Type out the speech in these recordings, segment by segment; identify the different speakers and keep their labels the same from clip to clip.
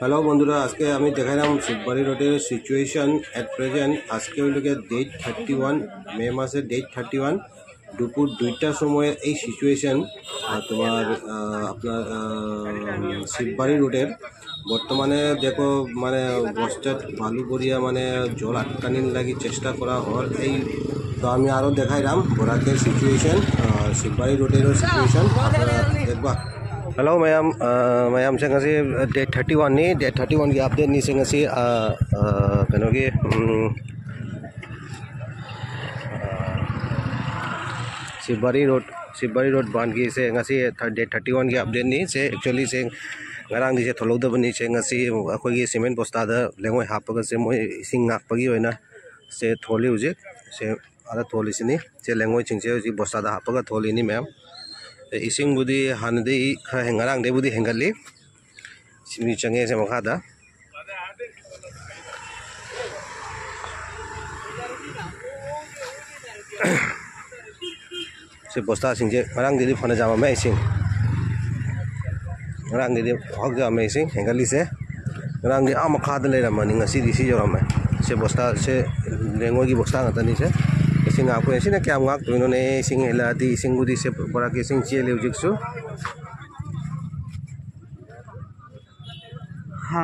Speaker 1: Hello बंधुरा आज के हमें देखाइलाम शिवबाड़ी रोडर सिचुएशन एट प्रेजेंट आज के डेट 31 मे मासे डेट 31 दुपुर 2टार समय এই सिचुएशन तुम्हार अपना शिवबाड़ी रोडर बर्तमाने देखो माने बस्तात बालुगड़िया माने जल आटकानी लगी चेष्टा करा और तो हमें आरो देखाइलाम बराकेर सिचुएशन शिवबाड़ी रोडर सिचुएशन देखबा। हेलो मैम से डेट 31 नहीं डेट 31 की अपडेट नहीं से कनो की शिवबाड़ी रोड बांध की से डेट 31 की अपडेट नहीं से एक्चुअली से ngarang di se tholodabani se ngasi akhoi cement bosta da lengoi hapaga se moi ising ngakpagi oina se tholi uje se ara tholi sini se lengoi chingse ji bosta da hapaga tholi ni ma'am ising budi hande kha hengarang de budi hengali simi change se makha da se bosta singje ngarang de phana jama me ising ngarang de hok jama ising hengali se ngarang de amakha da le ramani ngasi di si jorama se bosta se lengoi gi bosta ngatani se ising aku sini kya ngak tu ne ising hela di ising budi se bora ke ising chele ujiksu ha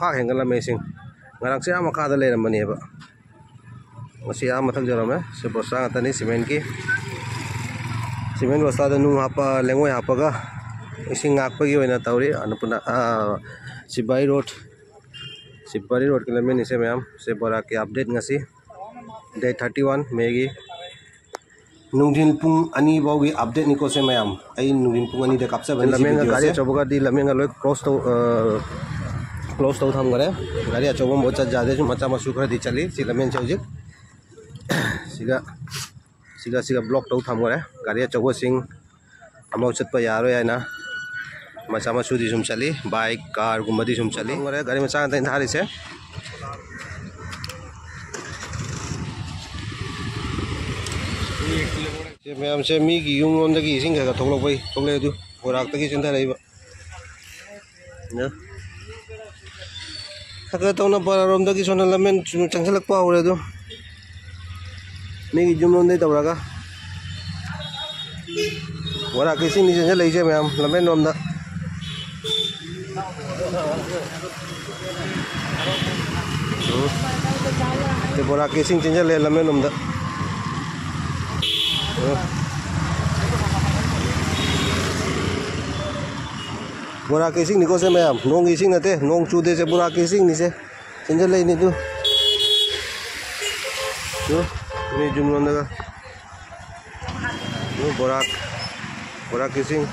Speaker 1: ka hengala me ising ngarang se amakha da le ramani ba ngasi amathak jorama se bosta ngatani cement bosta da nu hapa lengoi hapaga ising ngakpagi oina tauri anupuna Shiwbaड़ी road के लमें इसे मैम से बड़ा के update ngasi date 31 मेगी नुंगिन पुंग अनि बावगी अपडेट निको से मैम आई नुंगिन पुंग अनि दे kapsa बन लमें गाड़ी चौबगा दी लमें गलोय क्लोज तो थम गरे गाड़ी चौबम बहुत ज्यादा जो मचा मसु खर दी चली सि लमें चौजिक सिगा ब्लॉक तो थम गरे गाड़ी चौबो सिंग अमौ चतप यारो याना मचा मसु दी सुम चली बाइक कार गुमदी सुम चली गरे गाड़ी मचा त थारी से ये मैम से मी की यूं लोन दगी सिंग का थोक लोई थोक ले दु बोराक तगी चिंता रही बा न हका तौना बरारोम दगी सोना लमेन चंगसलक पा होरे दु मी की यूं लोन दे तवरागा बोराक की सिंग नि ले जे मैम लमेन रोम दा ते बोरा केसिंग चेंज ले लमे नमदा बोरा केसिंग निको से मैम नोंग केसिंग नते नोंग चुदे से बोरा केसिंग नि से चेंज ले नि दु नि जुम नंदा नो बोरा केसिंग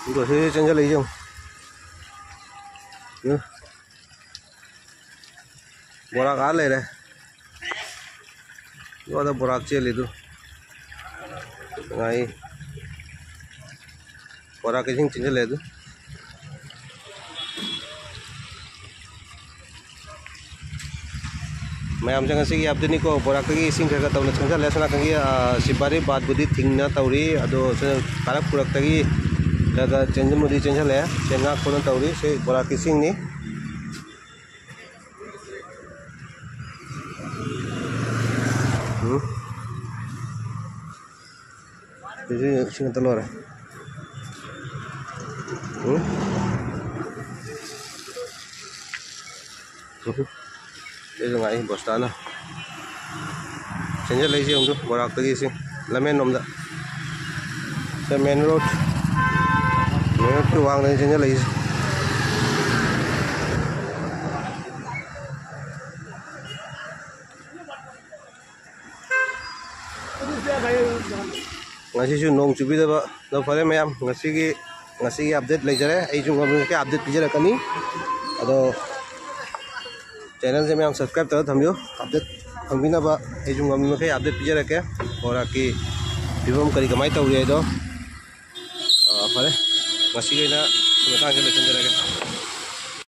Speaker 1: 이거 세 전자 레이저 बोरा कार ले रहे यो तो बोरा चे ले दो आई बोरा के सिंग चिंज ले दो मैं हम जगह से कि अपडेट निको बोरा के सिंग का तौना चंगा लेसना कंगी शिवबाड़ी बात बुद्धि थिंगना तौरी अदो से कारक पुरक तगी दादा चेंज मुदी चेंज ले चेंगा कोन तौरी से बोरा के सिंग नि ये सिंग तलोरा ये जो आई बस्ता ना चेंज ले से बोरा तगी सिंग लमेन नोमदा से मेन रोड तो वांग ले चेंज ले ngasi su nong chubi da ba do fare ma'am ngasi की अपडेट ले जरे ai jung ngam के अपडेट पिजरा कनी अदो चैनल से मैम सब्सक्राइब कर थमियो अपडेट फंगबिना बा ai jung ngam के अपडेट पिजरा के बोरा की फिवम करी कमाई तौरी है दो फरे मसी के ना सुमतान के लेसन जरा के